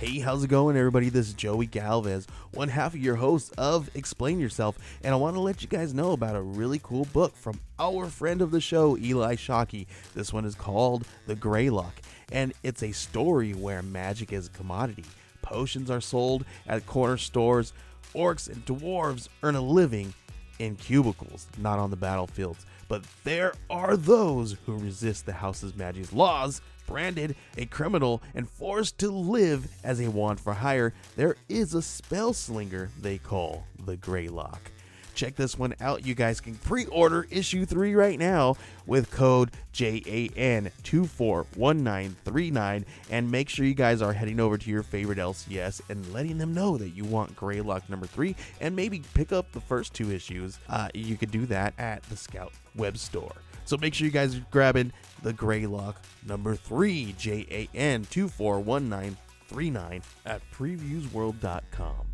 Hey, how's it going, everybody? This is Joey Galvez, one half of your host of Explain Yourself, and I want to let you guys know about a really cool book from our friend of the show, Eli Shockey. This one is called The Greylock, and it's a story where magic is a commodity. Potions are sold at corner stores. Orcs and dwarves earn a living in cubicles, not on the battlefields. But there are those who resist the house's magic's laws. Branded a criminal and forced to live as a wand for hire, there is a spell slinger they call the Greylock. Check this one out. You guys can pre-order issue 3 right now with code JAN241939, and make sure you guys are heading over to your favorite LCS and letting them know that you want Greylock number 3, and maybe pick up the first 2 issues. You could do that at the Scout web store. So make sure you guys are grabbing the Greylock number 3, JAN241939 at previewsworld.com.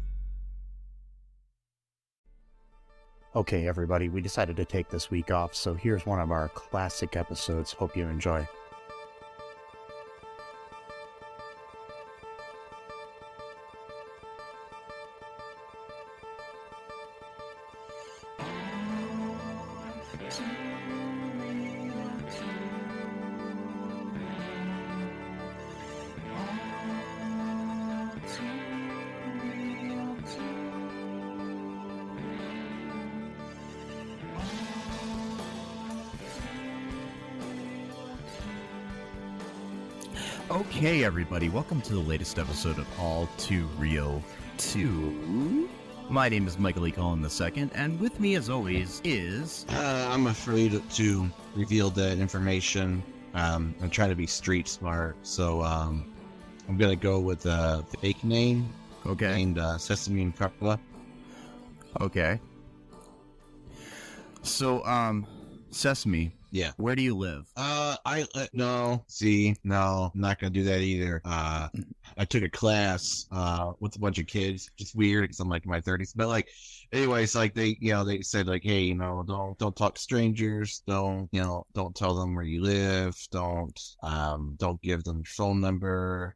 Okay, everybody, we decided to take this week off, so here's one of our classic episodes. Hope you enjoy. Okay, everybody, welcome to the latest episode of ALL2REELTOO. My name is Michael E. Cullen II, and with me, as always, is... I'm afraid to reveal that information. I'm trying to be street smart, so I'm going to go with the fake name. Okay. Named Sesame and Carpula. Okay. So, Sesame. Yeah. Where do you live? No, I'm not gonna do that either. I took a class with a bunch of kids. Just weird because I'm like in my 30s, but like, anyways, like they said like, hey, don't talk to strangers. Don't tell them where you live. Don't give them your phone number.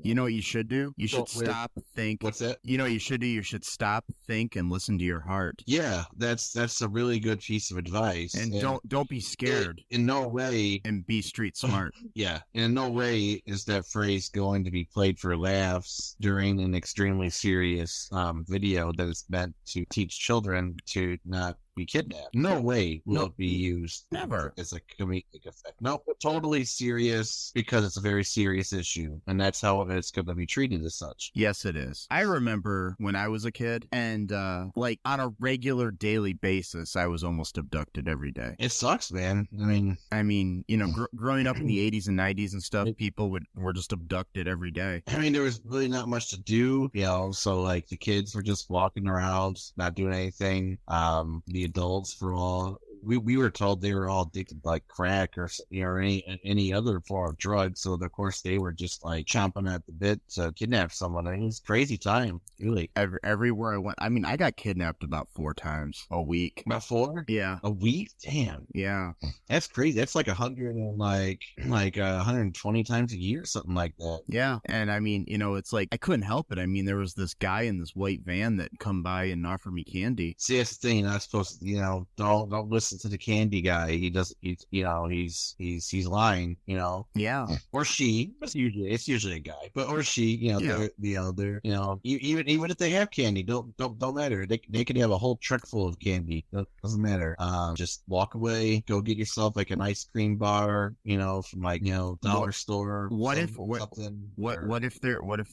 You know what you should do? You should stop, think. What's that? You know what you should do? You should stop, think, and listen to your heart. Yeah, that's a really good piece of advice. And don't be scared. In no way. And be street smart. Yeah, in no way is that phrase going to be played for laughs during an extremely serious video that is meant to teach children to not be kidnapped. No way will it be used never as a comedic effect. No, totally serious, because it's a very serious issue, and that's how it's going to be treated as such. Yes, it is. I remember when I was a kid, and like on a regular daily basis, I was almost abducted every day. It sucks, man. I mean, growing up in the 80s and 90s and stuff, people were just abducted every day. I mean, there was really not much to do, so like the kids were just walking around, not doing anything. The adults were all, we were told they were all addicted to like crack or any other form of drug, so of course they were just like chomping at the bit to kidnap someone. I mean, it was a crazy time, really. Everywhere I went, I mean, I got kidnapped about 4 times a week. About 4? Yeah. A week? Damn. Yeah. That's crazy. That's like 100 and like 120 times a year, something like that. Yeah. And I mean, it's like I couldn't help it. I mean, there was this guy in this white van that come by and offered me candy. See, that's the thing. Not supposed to, don't listen to the candy guy. He doesn't. He's lying. Yeah. Or she. It's usually a guy, but or she. They're even if they have candy, don't matter. They can have a whole truck full of candy. Doesn't matter. Just walk away. Go get yourself like an ice cream bar. From like dollar store. What if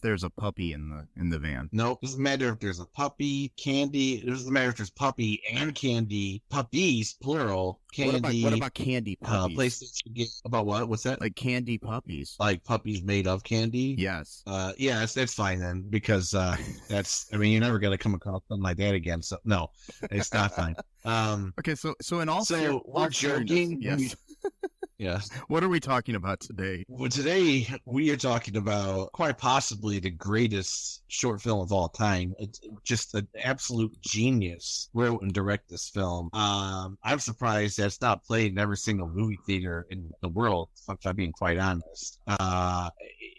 there's a puppy in the van? Nope. Doesn't matter if there's a puppy, candy. It doesn't matter if there's puppy and candy. Puppies, plural. Candy. What about candy puppies? Places you get about what? What's that? Like candy puppies. Like puppies made of candy? Yes. That's fine then, because you're never gonna come across something like that again. So no, it's not fine. Okay, so in all we're joking. Yes. Yes. What are we talking about today? Well, today we are talking about quite possibly the greatest short film of all time. It's just an absolute genius wrote and direct this film. I'm surprised that's not played in every single movie theater in the world, if I'm being quite honest.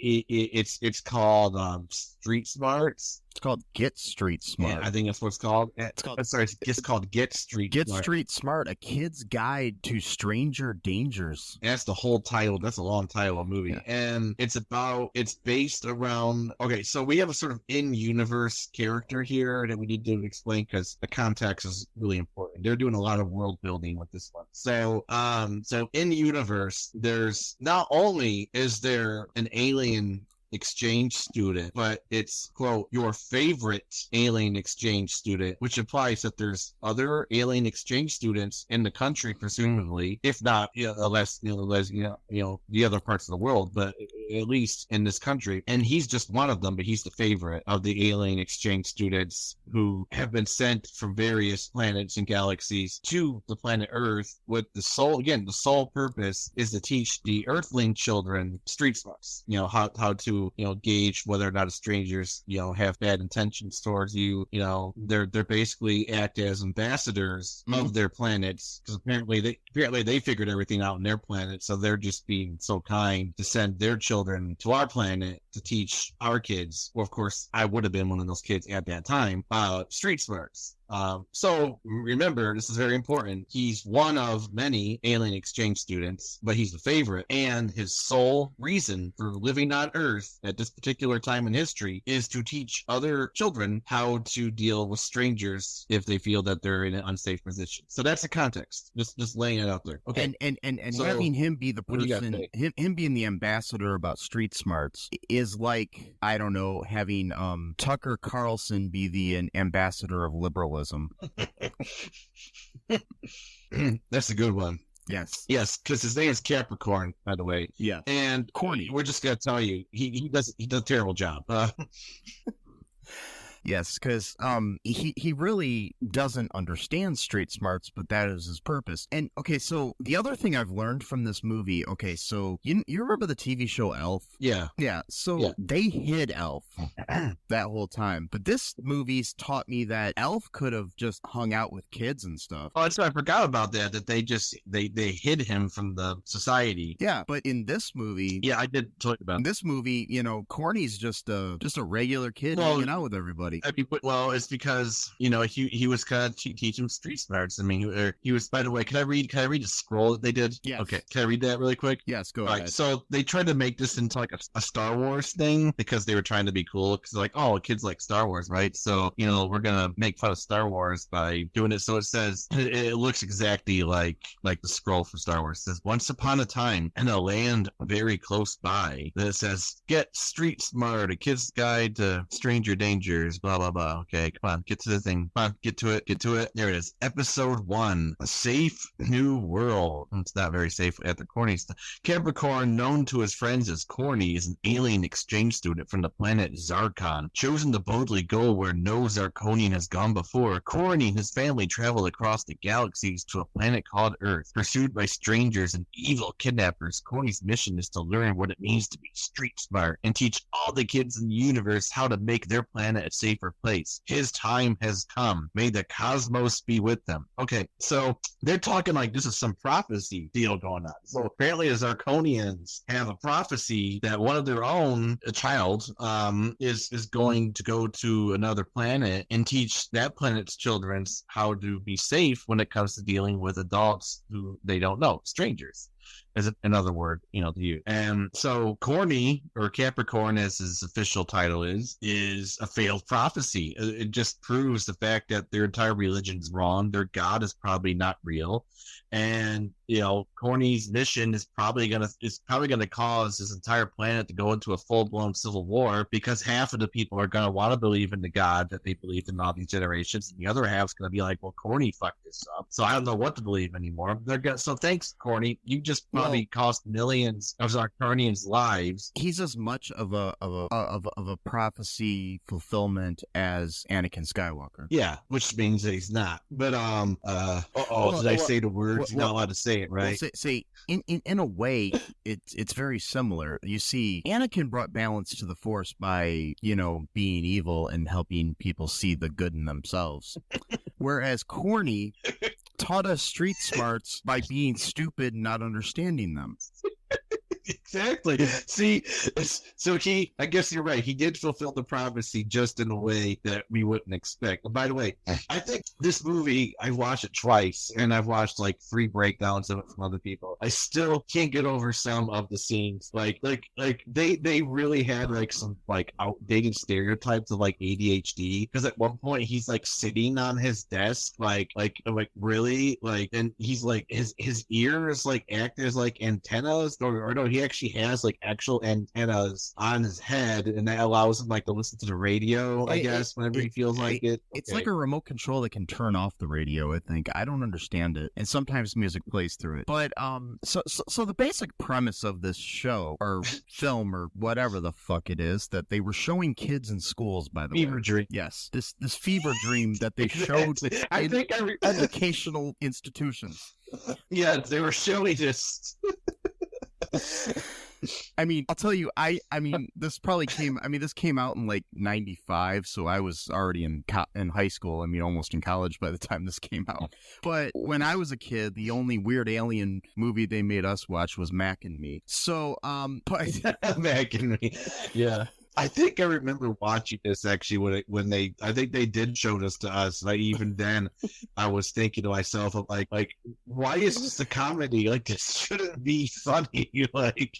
it's called Street Smarts. It's called Get Street Smart. Yeah, I think that's what it's called. It's called It's called Get Street Get Smart. Street Smart, a kid's guide to stranger dangers. That's the whole title. That's a long title of movie. Yeah. And it's based around, okay, so we have a sort of in-universe character here that we need to explain because the context is really important. They're doing a lot of world building with this one. So in universe, there's not only is there an alien exchange student, but it's, quote, your favorite alien exchange student, which implies that there's other alien exchange students in the country, presumably, if not, unless the other parts of the world, but at least in this country. And he's just one of them, but he's the favorite of the alien exchange students who have been sent from various planets and galaxies to the planet Earth with the sole purpose is to teach the Earthling children street smarts, how to gauge whether or not strangers have bad intentions towards you. They're basically act as ambassadors of their planets, because apparently they figured everything out on their planet, so they're just being so kind to send their children to our planet to teach our kids. Well, of course, I would have been one of those kids at that time. Street smarts. So remember, this is very important. He's one of many alien exchange students, but he's the favorite. And his sole reason for living on Earth at this particular time in history is to teach other children how to deal with strangers if they feel that they're in an unsafe position. So that's the context. Just laying it out there. Okay. And So, having him be the what do you got to person, say? him being the ambassador about street smarts is like, I don't know, having Tucker Carlson be the ambassador of liberalism. That's a good one. Yes. Yes, because his name is Capricorn, by the way. Yeah. And Corny. we're just gonna tell you, he does a terrible job. Yes, because he really doesn't understand street smarts, but that is his purpose. And okay, so the other thing I've learned from this movie, okay, so you remember the TV show Elf? Yeah. Yeah, so Yeah. they hid Elf that whole time. But this movie's taught me that Elf could have just hung out with kids and stuff. Oh, that's what I forgot about that they hid him from the society. Yeah, but in this movie, Yeah, I did talk about in this movie, Corny's just a regular kid Well, hanging out with everybody. I mean, well, it's because he was kind of teaching street smarts. I mean, he was. By the way, can I read the scroll that they did? Yes. Okay, can I read that really quick? Yes, go All ahead. right, so they tried to make this into like a Star Wars thing because they were trying to be cool. Because like, oh, kids like Star Wars, right? So we're gonna make fun of Star Wars by doing it. So it says it looks exactly like the scroll for Star Wars. It says, once upon a time in a land very close by. Then it says, get street smart, a kid's guide to stranger dangers. Blah blah blah. Okay, come on, get to the thing. Come on, get to it. There it is. Episode 1, a safe new world. It's not very safe at the Corny stuff. Capricorn, known to his friends as Corny, is an alien exchange student from the planet Zarkon, chosen to boldly go where no Zarkonian has gone before. Corny and his family travel across the galaxies to a planet called Earth. Pursued by strangers and evil kidnappers, Corny's mission is to learn what it means to be street smart and teach all the kids in the universe how to make their planet a safer place. His time has come. May the cosmos be with them. Okay, so they're talking like this is some prophecy deal going on. So apparently the Zarkonians have a prophecy that one of their own, a child, is going to go to another planet and teach that planet's children how to be safe when it comes to dealing with adults who they don't know, strangers. As another word, to use. And so Corny, or Capricorn as his official title is a failed prophecy. It just proves the fact that their entire religion is wrong. Their God is probably not real. And, Corny's mission is probably gonna cause this entire planet to go into a full-blown civil war, because half of the people are gonna want to believe in the God that they believed in all these generations, and the other half's gonna be like, well, Corny fucked this up, so I don't know what to believe anymore. So thanks, Corny. You just probably cost millions of Zarkonians' lives. He's as much of a prophecy fulfillment as Anakin Skywalker. Yeah, which means that he's not. But did I say the words? You're not allowed to say it, right? Well, say in a way, it's very similar. You see, Anakin brought balance to the Force by being evil and helping people see the good in themselves, whereas Corny taught us street smarts by being stupid and not understanding them. Exactly. See, so I guess you're right. He did fulfill the prophecy just in a way that we wouldn't expect. And by the way, I think this movie, I watched it twice, and I've watched like 3 breakdowns of it from other people. I still can't get over some of the scenes. Like they really had like some like outdated stereotypes of like ADHD. Because at one point he's like sitting on his desk, like really, like, and he's like his ears like act as like antennas, or no, he actually has like actual antennas on his head, and that allows him like to listen to the radio, I guess, whenever he feels like it. It's like a remote control that can turn off the radio, I think. I don't understand it. And sometimes music plays through it. But so the basic premise of this show or film or whatever the fuck it is that they were showing kids in schools, by the way. Fever dream. Yes. This fever dream that they showed in educational institutions. Yeah, they were showing this. I mean, I'll tell you, I mean, this came out in like 95, so I was already in high school. I mean, almost in college by the time this came out. But when I was a kid, the only weird alien movie they made us watch was Mac and Me. So, but Mac and Me, yeah. I think I remember watching this actually I think they did show this to us. Like even then, I was thinking to myself, like, why is this a comedy? Like this shouldn't be funny. Like,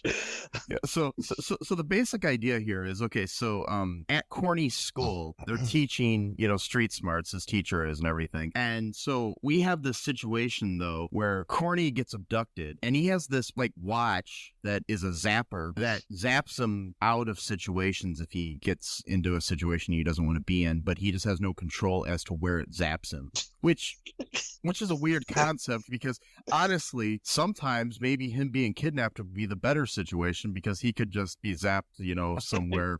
yeah. So the basic idea here is okay. So at Corny's school, they're teaching street smarts. His teacher is and everything. And so we have this situation though where Corny gets abducted, and he has this like watch that is a zapper that zaps him out of situations if he gets into a situation he doesn't want to be in, but he just has no control as to where it zaps him, which is a weird concept because honestly, sometimes maybe him being kidnapped would be the better situation because he could just be zapped, somewhere,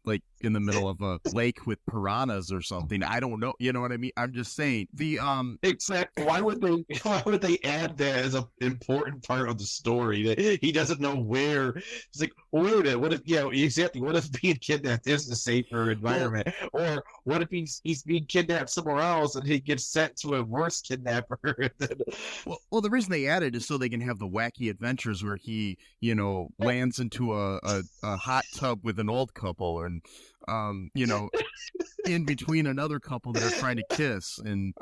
like in the middle of a lake with piranhas or something. I don't know. You know what I mean? I'm just saying exactly. Why would they add that as an important part of the story that he doesn't know where? It's like, what if exactly, what if being kidnapped is a safer environment, or what if he's being kidnapped somewhere else and he gets sent to a worse kidnapper? well, the reason they added is so they can have the wacky adventures where he lands into a hot tub with an old couple and in between another couple that are trying to kiss and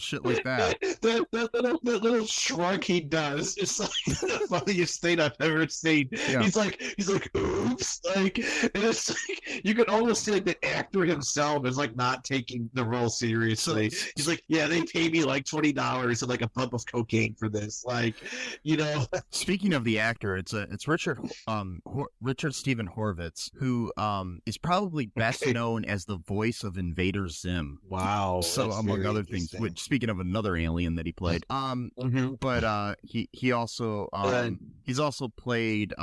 shit like that. That little shrug he does is like the funniest thing I've ever seen. Yeah. He's like oops, like, and it's like you could almost see like the actor himself is like not taking the role seriously. He's like, yeah, they pay me like $20 and like a pump of cocaine for this, like, Speaking of the actor, it's Richard Stephen Horvitz, who is probably best known as the voice of Invader Zim. Wow. So among other things, which speaking of another alien that he played, but he also he's also played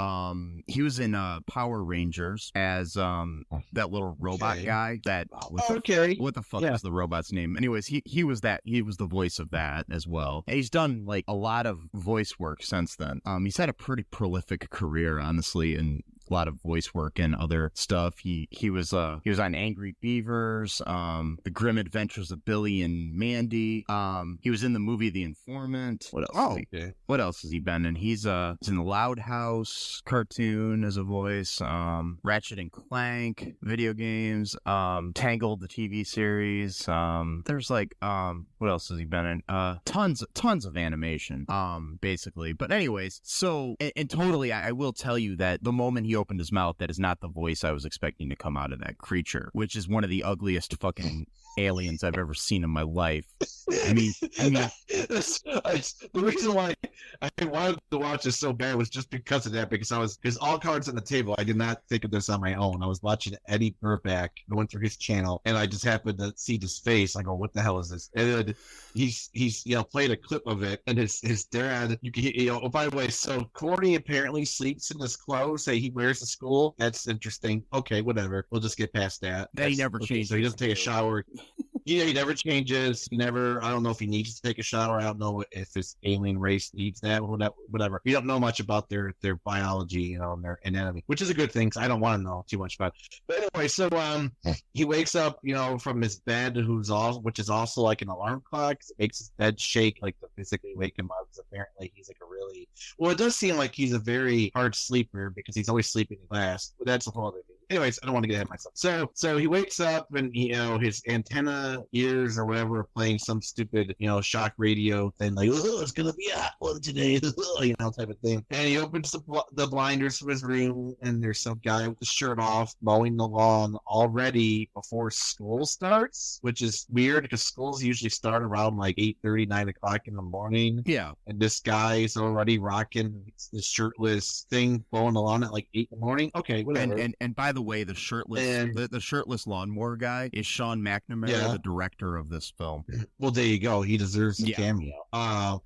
he was in Power Rangers as that little robot guy that what the fuck is the robot's name? Anyways, he was the voice of that as well. And he's done like a lot of voice work since then. He's had a pretty prolific career, honestly, and a lot of voice work and other stuff. He was on Angry Beavers, The Grim Adventures of Billy and Mandy. He was in the movie The Informant. What else? What else has he been in? He's in the Loud House cartoon as a voice. Ratchet and Clank video games. Tangled the TV series. There's like what else has he been in? Tons of animation. Basically. But anyways, so and totally, I will tell you that the moment he opened his mouth, that is not the voice I was expecting to come out of that creature, which is one of the ugliest fucking aliens I've ever seen in my life. I mean, the reason why I wanted to watch this so bad was just because of that, because all cards on the table, I did not think of this on my own. I was watching Eddie Burback. I went through his channel and I just happened to see his face. I go, what the hell is this? And then he's played a clip of it, and his dad, oh, by the way, so Corny apparently sleeps in his clothes that he wears to school. That's interesting. Okay, whatever. We'll just get past that. He never changed. So he doesn't take a shower. he never changes. He never. I don't know if he needs to take a shower. I don't know if his alien race needs that or whatever. We don't know much about their biology, and their anatomy, which is a good thing. 'Cause I don't want to know too much about it. But anyway, so he wakes up, from his bed, which is also like an alarm clock. It makes his bed shake, like to physically wake him up. Because apparently he's like it does seem like he's a very hard sleeper because he's always sleeping in class. But that's a whole other thing. Anyways, I don't want to get ahead of myself. So he wakes up and his antenna ears or whatever are playing some stupid shock radio thing like, oh, it's gonna be a hot one today, type of thing. And he opens the blinders from his room and there's some guy with the shirt off mowing the lawn already before school starts, which is weird because schools usually start around like 8:30, 9 o'clock in the morning. Yeah. And this guy is already rocking the shirtless thing mowing the lawn at like 8 in the morning. Okay, whatever. And by the way, the shirtless lawnmower guy is Sean McNamara, the director of this film. Well, there you go. He deserves a cameo.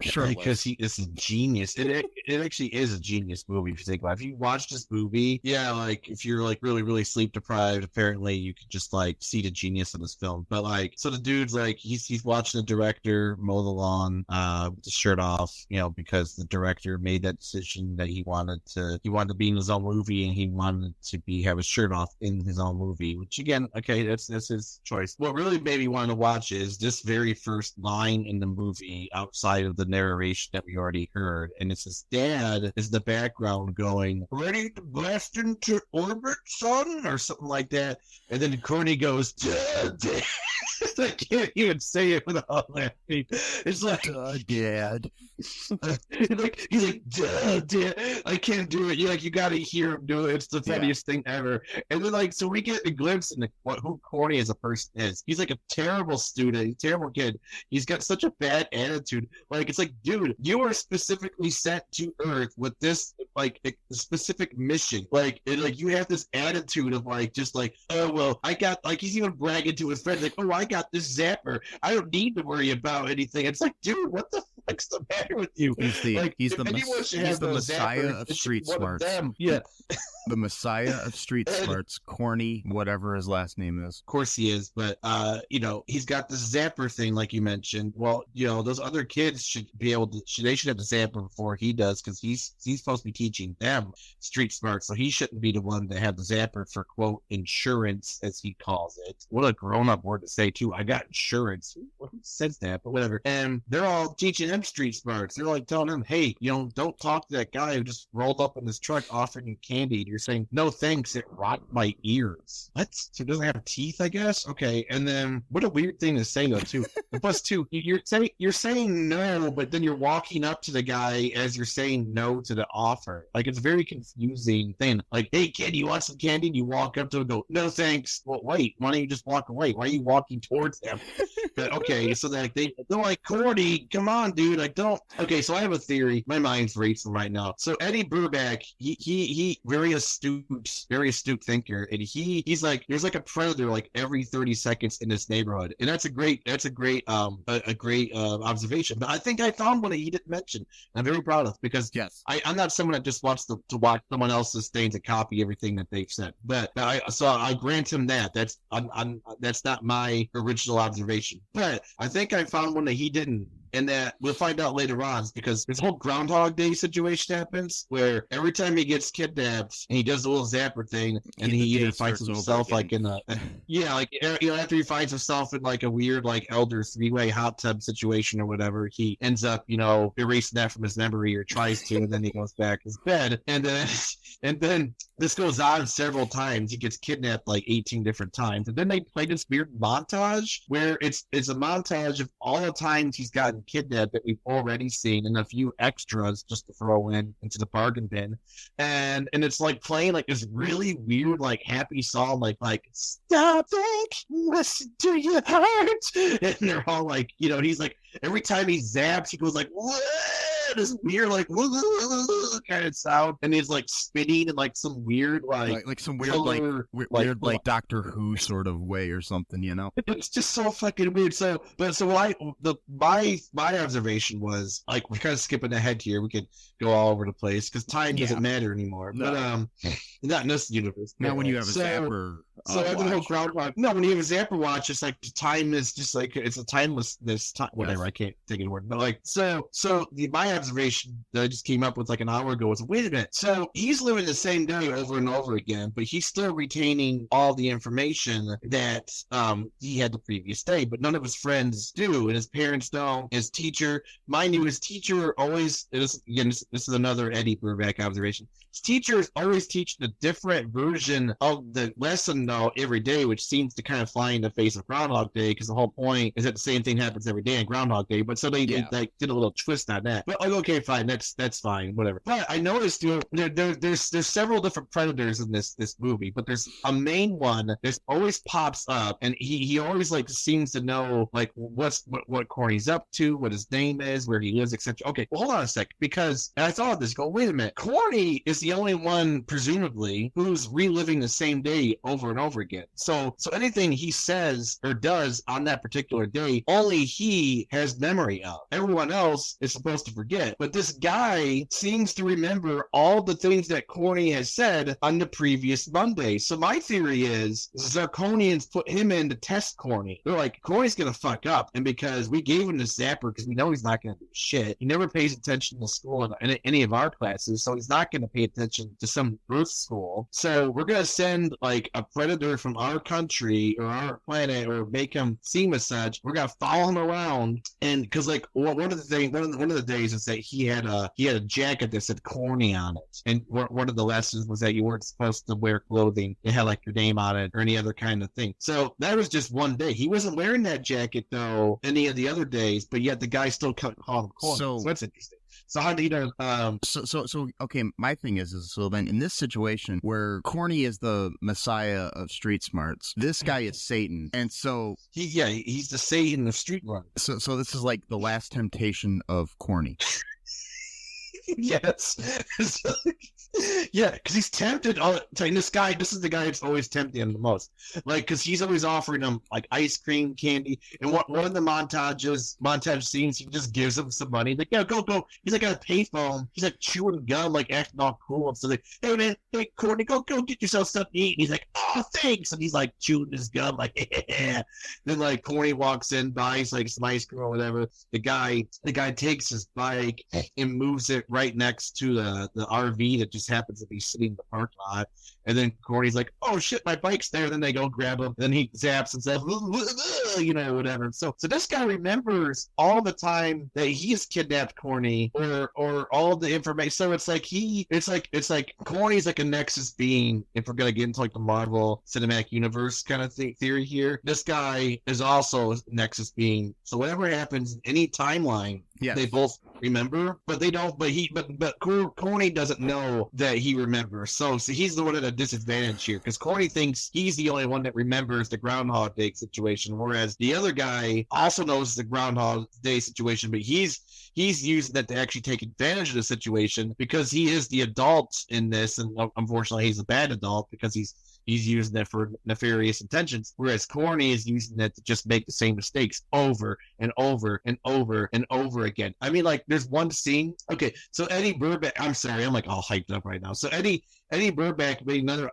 Shirtless. Because he is a genius. It actually is a genius movie if you think about it. If you watch this movie, like if you're like really, really sleep deprived, apparently you could just like see the genius of this film. But like, so the dude's like he's watching the director mow the lawn with the shirt off, because the director made that decision that he wanted to be in his own movie and he wanted to have his shirt off in his own movie, which again, okay, that's his choice. What really made me want to watch is this very first line in the movie outside of the narration that we already heard, and it's his dad is the background going, ready to blast into orbit, son, or something like that, and then Corny goes, Dad. I can't even say it without laughing. It's like, Dad. He's like, Dad. I can't do it. You got to hear him do it. It's the funniest thing ever. And then, so we get a glimpse into who Corny as a person is. He's like a terrible student, terrible kid. He's got such a bad attitude. It's like, dude, you were specifically sent to Earth with this, a specific mission. You have this attitude of oh, well, I got, he's even bragging to his friends, oh, I got this zapper. I don't need to worry about anything. It's like, dude, what the fuck's the matter with you? He's the Messiah of street smarts. Yeah. The Messiah of street smarts, Corny, whatever his last name is. Of course he is, but he's got this zapper thing, like you mentioned. Well, those other kids should be able to. They should have the zapper before he does, because he's supposed to be teaching them street smarts, so he shouldn't be the one to have the zapper for quote insurance, as he calls it. What a grown-up word to say too. I got insurance. Who says that? But whatever. And they're all teaching them street smarts. They're telling them, hey, don't talk to that guy who just rolled up in his truck offering you candy. You're saying, no thanks, it rot my ears. What? So it doesn't have teeth, I guess? Okay, and then what a weird thing to say though too. Plus two, you're saying no, but then you're walking up to the guy as you're saying no to the offer. It's a very confusing thing. Hey kid, you want some candy? And you walk up to him and go, no thanks. Well, wait, why don't you just walk away? Why are you walking towards them? But okay, so they're like, Corny, come on, dude. Okay, so I have a theory. My mind's racing right now. So Eddie Bruback, he very astute thinker, and he's like, there's a predator every 30 seconds in this neighborhood, and that's a great observation. But I think I found one that he didn't mention. I'm very proud of, because I'm not someone that just wants to watch someone else's things and copy everything that they've said. But I grant him that. That's not my original observation. But I think I found one that he didn't. And that we'll find out later on, because this whole Groundhog Day situation happens where every time he gets kidnapped and he does the little zapper thing, and he either finds himself after he finds himself in a weird elder three-way hot tub situation or whatever, he ends up erasing that from his memory, or tries to, and then he goes back to his bed, and then this goes on several times. He gets kidnapped 18 different times, and then they play this weird montage where it's a montage of all the times he's gotten kidnapped that we've already seen, and a few extras just to throw into the bargain bin, and it's playing this really weird happy song stop it, listen to your heart, and they're all he's every time he zaps he goes what? this weird like kind of sound, and he's like spinning in like some weird like some weird color, weird like Doctor Who sort of way or something, you know? It's just so fucking weird. So my observation was like, we're kind of skipping ahead here. We could go all over the place because time doesn't matter anymore. No. But not in this universe. Now when you have a zapper. So after the whole Groundhog, no, when you have a zapper watch, it's like the time is just like it's a timelessness time. Whatever, I can't think of the word, but like my observation that I just came up with like an hour ago was, wait a minute. So he's living the same day over and over again, but he's still retaining all the information that he had the previous day, but none of his friends do, and his parents don't. His teacher, mind you, his teacher always this is another Eddie Burback observation. His teachers always teaching a different version of the lesson though every day, which seems to kind of fly in the face of Groundhog Day, because the whole point is that the same thing happens every day on Groundhog Day. But so they did a little twist on that. But like, okay, fine, that's fine, whatever. But I noticed there's several different predators in this movie, but there's a main one that always pops up, and he always like seems to know like what Corny's up to, what his name is, where he lives, etc. Okay, well, hold on a sec, because I thought this. Go, wait a minute. Corny is the only one, presumably, who's reliving the same day over and over again. So anything he says or does on that particular day, only he has memory of. Everyone else is supposed to forget. But this guy seems to remember all the things that Corny has said on the previous Monday. So my theory is Zirconians put him in to test Corny. They're like, Corny's gonna fuck up, and because we gave him the zapper because we know he's not gonna do shit. He never pays attention to school in any of our classes, so he's not gonna pay attention to some Earth school. So we're gonna send like a predator from our country or our planet, or make him seem as such. We're gonna follow him around, and because like one of the days is that he had a jacket that said Corny on it, and one of the lessons was that you weren't supposed to wear clothing that had like your name on it or any other kind of thing. So that was just one day. He wasn't wearing that jacket though any of the other days, but yet the guy still called him Corny. So that's interesting. So how do you know? So okay. My thing is so then in this situation where Corny is the messiah of street smarts, this guy is Satan, and so he's the Satan of street run. So this is like the last temptation of Corny. Yes. Yeah, because he's tempted all the time. This is the guy that's always tempting him the most. Like, because he's always offering him like ice cream, candy, and one of the montage scenes, he just gives him some money. Like, yeah, go. He's like at a payphone. He's like chewing gum, like acting all cool. And so like, hey man, hey Corny, go get yourself something to eat. And he's like, oh thanks, and he's like chewing his gum, like yeah. Then like Corny walks in, buys like some ice cream or whatever. The guy takes his bike and moves it right next to the RV that just happens to be sitting in the parking lot, and then Corny's like, oh shit, my bike's there. Then they go grab him, then he zaps and says, whatever. So this guy remembers all the time that he's kidnapped Corny, or all the information. So it's like Corny's like a Nexus being, if we're gonna get into like the Marvel Cinematic Universe kind of theory here. This guy is also a Nexus being. So whatever happens in any timeline, they both remember, but they don't. But Corny doesn't know that he remembers. So he's the one at a disadvantage here, because Corny thinks he's the only one that remembers the Groundhog Day situation, whereas the other guy also knows the Groundhog Day situation, but he's using that to actually take advantage of the situation because he is the adult in this, and unfortunately he's a bad adult because he's using it for nefarious intentions, whereas Corny is using it to just make the same mistakes over and over and over and over again. I mean, like, there's one scene. Okay, so Eddie Burback, I'm sorry, I'm like all hyped up right now. So Eddie Burback made another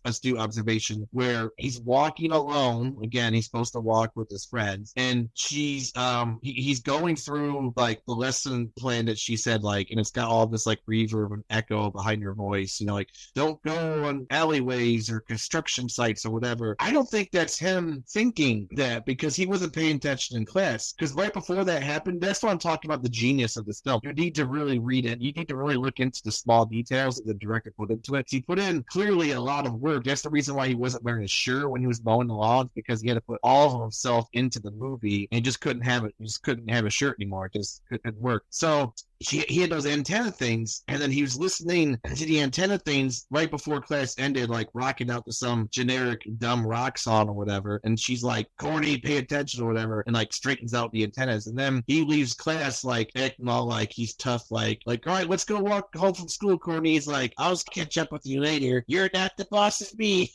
astute observation where he's walking alone. Again, he's supposed to walk with his friends, and he's going through like the lesson plan that she said, like, and it's got all this like reverb and echo behind your voice, you know, like, don't go on alleyways or construction sites or whatever. I don't think that's him thinking that, because he wasn't paying attention in class. Because right before that happened, that's what I'm talking about, the genius of this film. You need to really read it. You need to really look into the small details of the director put into it. He put in clearly a lot of work. That's the reason why he wasn't wearing a shirt when he was mowing the lawn, because he had to put all of himself into the movie and just couldn't have it. He just couldn't have a shirt anymore. It just couldn't work. So he had those antenna things, and then he was listening to the antenna things right before class ended, like rocking out to some generic dumb rock song or whatever. And she's like, Corny, pay attention or whatever, and like straightens out the antennas. And then he leaves class like acting all like he's tough, like, all right, let's go walk home from school, Corny. He's like, I'll just catch up with you later. You're not the boss of me.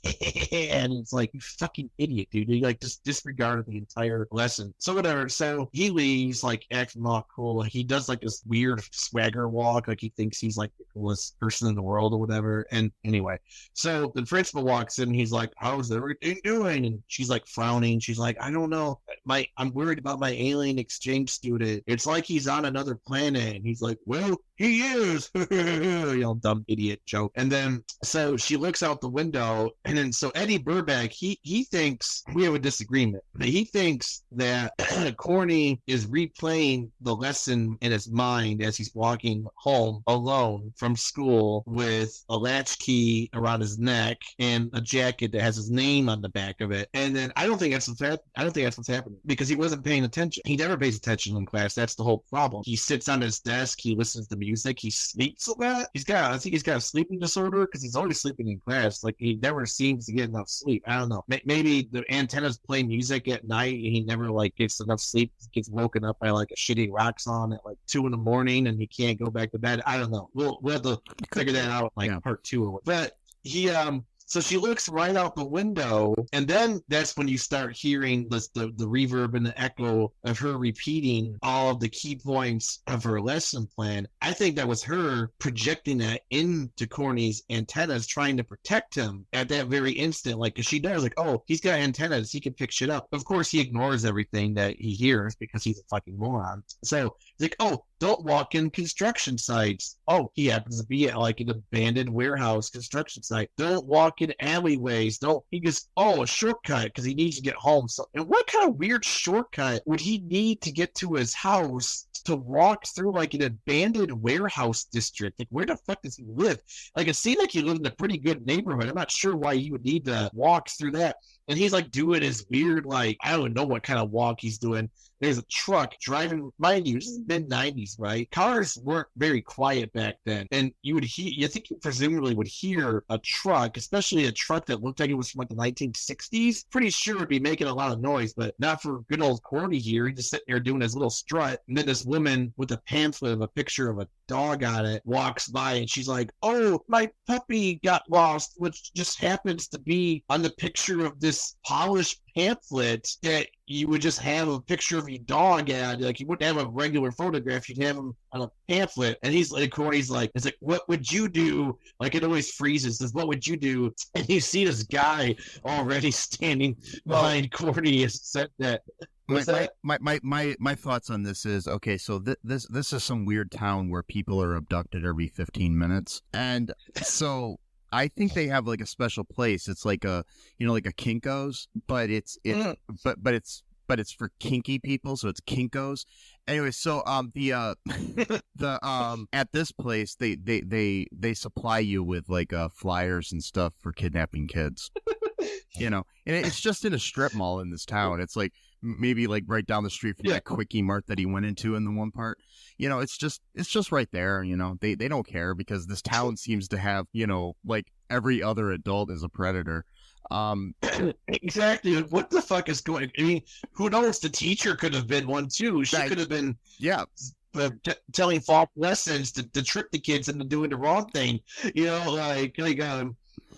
And it's like, you fucking idiot, dude. He like just disregarded the entire lesson. So whatever. So he leaves like acting all cool. He does like this weird swagger walk, like he thinks he's like the coolest person in the world or whatever. And anyway, so the principal walks in, and he's like, how's everything doing? And she's like frowning. She's like, I don't know, I'm worried about my alien exchange student. It's like he's on another planet. And he's like, well, he is. You know, dumb idiot joke. And then so she looks out the window, and then so Eddie Burback, he thinks, we have a disagreement, but he thinks that Corny is replaying the lesson in his mind as he's walking home alone from school with a latchkey around his neck and a jacket that has his name on the back of it. And then I don't think that's what's happening, because he wasn't paying attention. He never pays attention in class. That's the whole problem. He sits on his desk, he listens to music, he sleeps a lot. I think he's got a sleeping disorder, because he's always sleeping in class. Like, he never seems to get enough sleep. I don't know. Maybe the antennas play music at night and he never like gets enough sleep. He gets woken up by like a shitty rock song at like 2 a.m. and he can't go back to bed. I don't know. We'll have to figure that out like part 2 or what. But he so she looks right out the window, and then that's when you start hearing the reverb and the echo of her repeating all of the key points of her lesson plan. I think that was her projecting that into Corny's antennas, trying to protect him at that very instant. Like, cause she does, like, oh, he's got antennas, he can pick shit up. Of course, he ignores everything that he hears because he's a fucking moron. So he's like, oh, don't walk in construction sites. Oh, he happens to be at like an abandoned warehouse construction site. Don't walk in alleyways. He goes, oh, a shortcut, because he needs to get home. So, and what kind of weird shortcut would he need to get to his house, to walk through like an abandoned warehouse district? Like, where the fuck does he live? Like, it seemed like he lived in a pretty good neighborhood. I'm not sure why he would need to walk through that. And he's like doing his weird, like, I don't know what kind of walk he's doing. There's a truck driving, mind you, this is mid-90s, right? Cars weren't very quiet back then. And you think you presumably would hear a truck, especially a truck that looked like it was from like the 1960s. Pretty sure it'd be making a lot of noise, but not for good old Corny here. He's just sitting there doing his little strut. And then this woman with a pamphlet of a picture of a dog on it walks by, and she's like, oh, my puppy got lost, which just happens to be on the picture of this polished pamphlet that you would just have a picture of your dog at. Like, you wouldn't have a regular photograph, you'd have him on a pamphlet. And he's like, Corny's like, it's like, what would you do? Like, it always freezes. Says, what would you do? And you see this guy already standing behind Corny has said that. My thoughts on this is, okay, so this is some weird town where people are abducted every 15 minutes. And so I think they have like a special place. It's like a, like a Kinko's, but it's for kinky people, so it's Kinko's. Anyway, so at this place they supply you with like flyers and stuff for kidnapping kids. And it's just in a strip mall in this town. It's like maybe like right down the street from that Quickie Mart that he went into in the one part. It's just right there. They don't care, because this town seems to have, like every other adult is a predator. Exactly. What the fuck is going? I mean, who knows? The teacher could have been one too. She could have been telling false lessons to trick the kids into doing the wrong thing.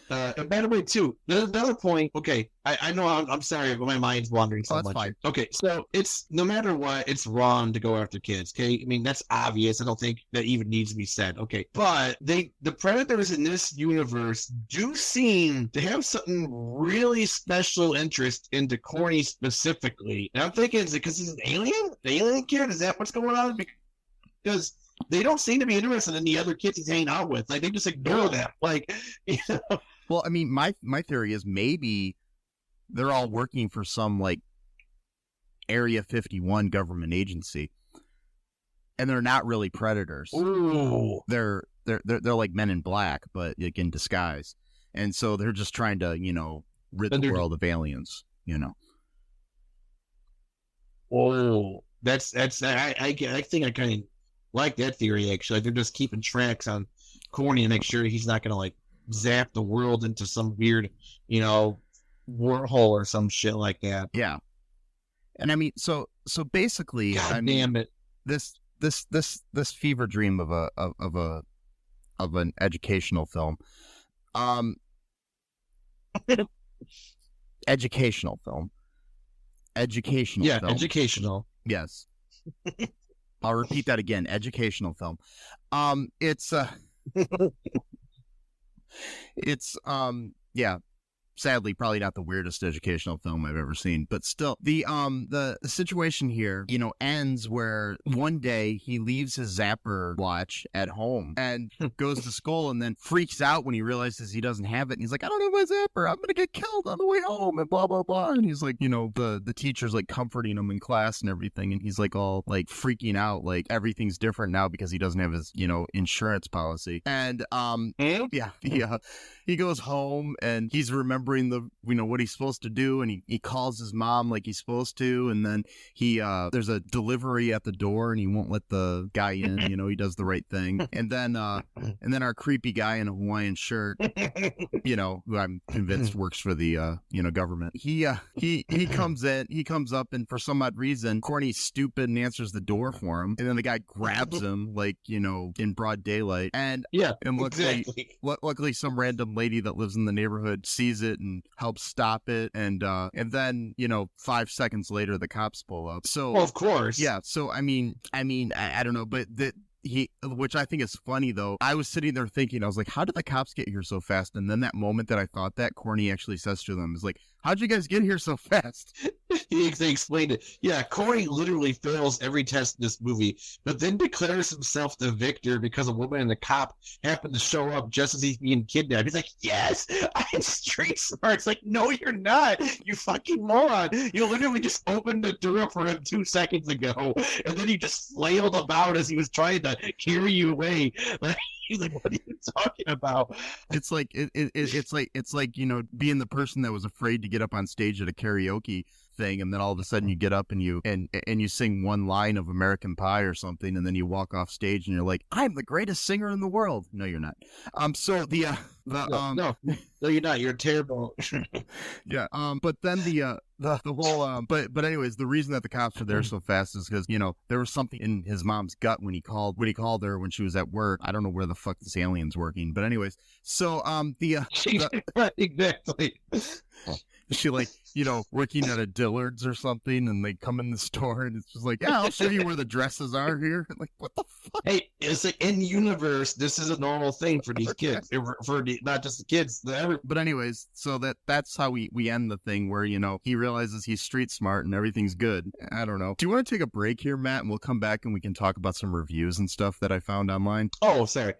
And by the way, too, another point. Okay, I know I'm sorry, but my mind's wandering so much. Fine. Okay, so it's no matter what, it's wrong to go after kids. Okay, I mean that's obvious. I don't think that even needs to be said. Okay, but the predators in this universe do seem to have something really special interest into Corny specifically. And I'm thinking, is it because he's an alien? The alien kid? Is that what's going on? Because they don't seem to be interested in the other kids he's hanging out with. Like, they just ignore them. Like, Well, I mean, my theory is maybe they're all working for some like Area 51 government agency, and they're not really predators. Ooh. They're they're like Men in Black, but like in disguise. And so they're just trying to, rid the world of aliens, Oh, I think I kind of like that theory, actually. They're just keeping tracks on Corny to make sure he's not going to, like, zap the world into some weird, wormhole or some shit like that. Yeah. And I mean, so basically, damn it. This fever dream of an educational film, educational film. Yes. I'll repeat that again. Educational film. Yeah. Sadly, probably not the weirdest educational film I've ever seen, but still, the situation here, ends where one day he leaves his zapper watch at home and goes to school and then freaks out when he realizes he doesn't have it. And he's like, I don't have my zapper. I'm going to get killed on the way home and blah, blah, blah. And he's like, the teacher's like comforting him in class and everything. And he's like all like freaking out, like everything's different now because he doesn't have his, insurance policy. And, he goes home and he's remembering what he's supposed to do, and he calls his mom like he's supposed to, and then there's a delivery at the door and he won't let the guy in. He does the right thing, and then our creepy guy in a Hawaiian shirt, who I'm convinced works for the government. He comes up, and for some odd reason Corny's stupid and answers the door for him, and then the guy grabs him like in broad daylight, and luckily some random lady that lives in the neighborhood sees it and helps stop it, and then 5 seconds later the cops pull up. So of course, yeah. So I mean I don't know, but which I think is funny though. I was sitting there thinking, I was like, how did the cops get here so fast? And then that moment that I thought that, Corny actually says to them, is like, how'd you guys get here so fast? They explained it. Yeah, Corny literally fails every test in this movie, but then declares himself the victor because a woman and the cop happen to show up just as he's being kidnapped. He's like, yes, I'm street smart. It's like, no, you're not. You fucking moron. You literally just opened the door for him 2 seconds ago, and then he just flailed about as he was trying to carry you away. He's like, what are you talking about? It's like it's like being the person that was afraid to get up on stage at a karaoke thing, and then all of a sudden you get up and you sing one line of American Pie or something, and then you walk off stage and you're like, I'm the greatest singer in the world. No, you're not. No, you're not. You're terrible. Yeah. But then the whole but anyways, the reason that the cops are there so fast is because there was something in his mom's gut when he called her when she was at work. I don't know where the fuck this alien's working, but anyways, so exactly. She like working at a Dillard's or something, and they come in the store and it's just like, yeah, I'll show you where the dresses are here. Like, what the fuck? Hey, it's like in universe, this is a normal thing for these kids, not just the kids. But anyways, so that's how we end the thing where he realizes he's street smart and everything's good. I don't know. Do you want to take a break here, Matt, and we'll come back and we can talk about some reviews and stuff that I found online? Oh, sorry.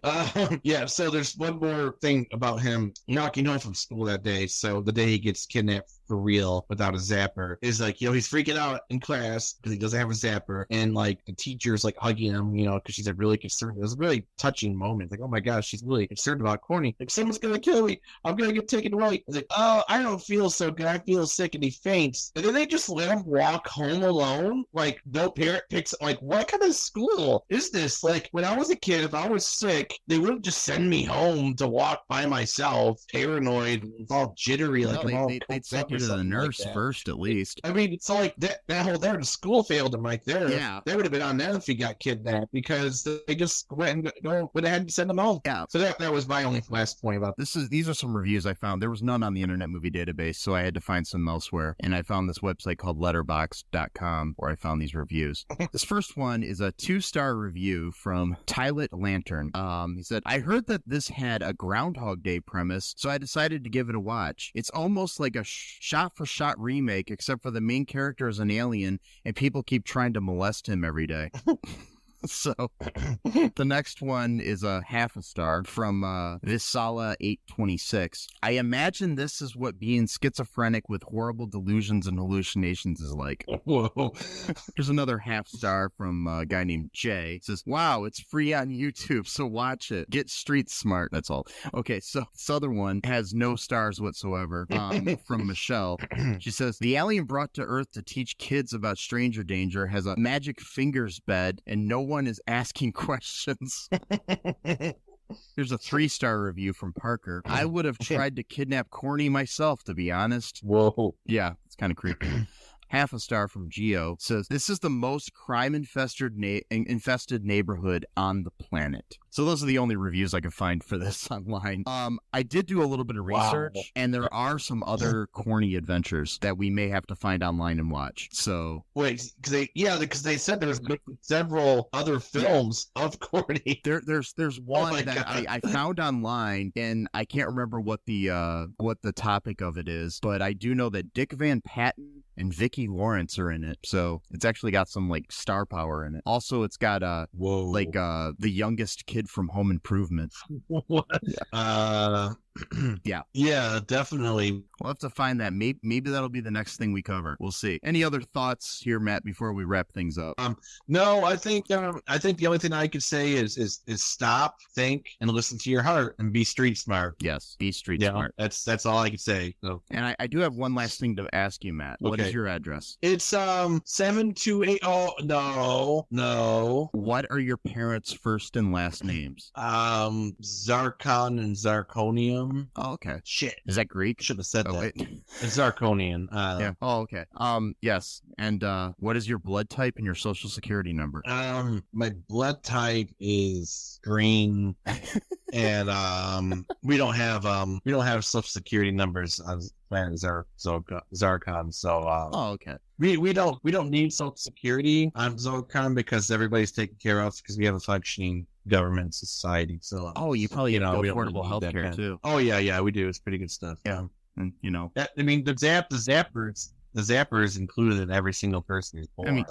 Yeah. So there's one more thing about him knocking home from school that day. So the day he gets kidnapped for real without a zapper is like, he's freaking out in class because he doesn't have a zapper, and like the teacher's like hugging him, because she's like really concerned. It was a really touching moment. Like, oh my gosh, she's really concerned about Corny. Like, someone's gonna kill me. I'm gonna get taken away. He's like, oh, I don't feel so good. I feel sick, and he faints. And then they just let him walk home alone. Like, no parent picks up. Like, what kind of school is this? Like, when I was a kid, if I was sick, they wouldn't just send me home to walk by myself, paranoid, and all jittery. Like, they'd send you to the nurse first, at least. I mean, it's like that whole there. The school failed him right there. Yeah, they would have been on them if he got kidnapped because they just went ahead and sent him home. Yeah. So that was my only last point about this. These are some reviews I found. There was none on the Internet Movie Database, so I had to find some elsewhere. And I found this website called Letterboxd.com where I found these reviews. This first one is a 2-star review from Tylet Lantern. He said, I heard that this had a Groundhog Day premise, so I decided to give it a watch. It's almost like a shot-for-shot remake, except for the main character is an alien and people keep trying to molest him every day. So the next one is a half a star from Visala826. I imagine this is what being schizophrenic with horrible delusions and hallucinations is like. Whoa. There's another half star from a guy named Jay. It says, wow, it's free on YouTube, so watch it. Get street smart. That's all. Okay, so this other one has no stars whatsoever from Michelle. She says, the alien brought to Earth to teach kids about stranger danger has a magic fingers bed and no one is asking questions. Here's a 3-star review from Parker. I would have tried to kidnap Corny myself, to be honest. Whoa. Yeah, it's kind of creepy. Half a star from Geo says, this is the most crime-infested neighborhood on the planet. So those are the only reviews I could find for this online. I did do a little bit of research, and there are some other Corny adventures that we may have to find online and watch. So wait, because they said there's several other films of Corny. There's one that I found online, and I can't remember what the topic of it is, but I do know that Dick Van Patten and Vicki Lawrence are in it, so it's actually got some like star power in it. Also, it's got the youngest kid from Home Improvement. What? Yeah, definitely. We'll have to find that. Maybe that'll be the next thing we cover. We'll see. Any other thoughts here, Matt, before we wrap things up? No, I think the only thing I could say is stop, think, and listen to your heart, and be street smart. Yes, be street smart. That's all I could say. So. And I do have one last thing to ask you, Matt. What is your address? It's 728. Oh no. What are your parents' first and last names? Zarkon and Zarconium. Oh, okay. Shit. Is that Greek? Should have said that. Wait. It's Zarconian. Yeah. Oh, okay. Yes. And what is your blood type and your social security number? My blood type is green, and we don't have social security numbers on planet Zarkon. So okay. We don't need social security on Zarkon because everybody's taken care of because we have a functioning government society. So you probably have affordable health care too. Oh yeah, we do. It's pretty good stuff. Yeah, and the zappers included in every single person who's born.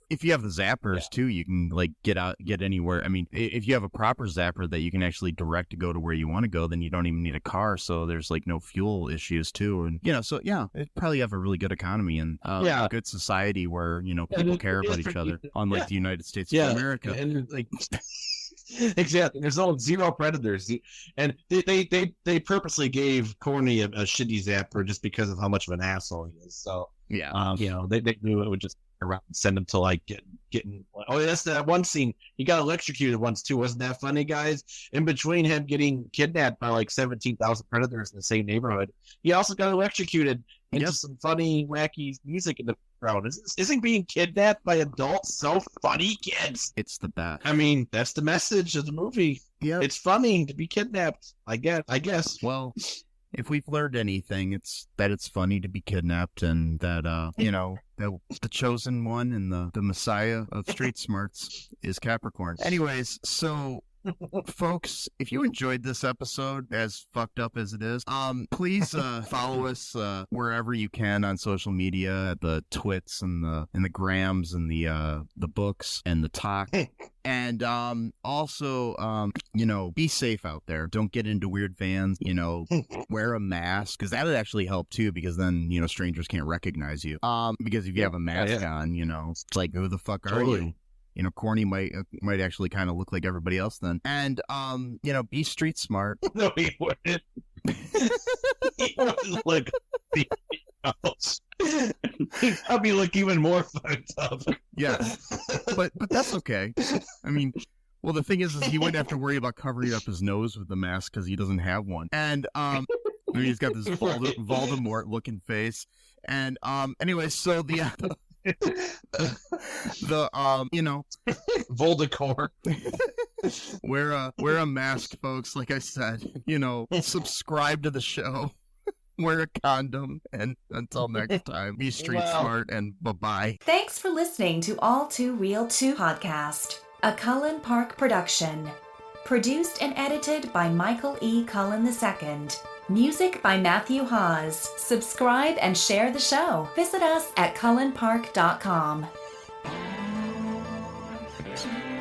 If you have the zappers too, you can like get anywhere. I mean, if you have a proper zapper that you can actually direct to go to where you want to go, then you don't even need a car. So there's like no fuel issues too, and it probably have a really good economy and a good society where people care about each other, unlike the United States of America. And like. Exactly. There's zero predators, and they purposely gave Corny a shitty zapper just because of how much of an asshole he is. So they knew it would just around and send him to like getting. Oh, that's that one scene. He got electrocuted once too. Wasn't that funny, guys? In between him getting kidnapped by like 17,000 predators in the same neighborhood, he also got electrocuted. And just some funny, wacky music in the background. Isn't being kidnapped by adults so funny, kids? It's the best. I mean, that's the message of the movie. Yeah, it's funny to be kidnapped. I guess. Well, if we've learned anything, it's that it's funny to be kidnapped, and that that the chosen one and the messiah of street smarts is Capricorn. Anyways, so. Folks, if you enjoyed this episode, as fucked up as it is, please follow us wherever you can on social media, at the twits and the grams and the books and the talk. And also, be safe out there. Don't get into weird vans. Wear a mask, because that would actually help too. Because then strangers can't recognize you. Because if you have a mask on, it's like, who the fuck are you? Corny might actually kind of look like everybody else then. And, be street smart. No, he wouldn't. He wouldn't look else. He'd probably look even more fucked up. Yeah. But that's okay. I mean, well, the thing is he wouldn't have to worry about covering up his nose with the mask because he doesn't have one. And, he's got this Voldemort-looking face. And, anyway, so Voldemort. Wear a mask, folks. Like I said, subscribe to the show, wear a condom, and until next time, be street smart and bye-bye. Thanks for listening to ALL2REELTOO podcast, a Cullen Park production. Produced and edited by Michael E. Cullen II. Music by Matthew Hawes. Subscribe and share the show. Visit us at cullenpark.com. Bye.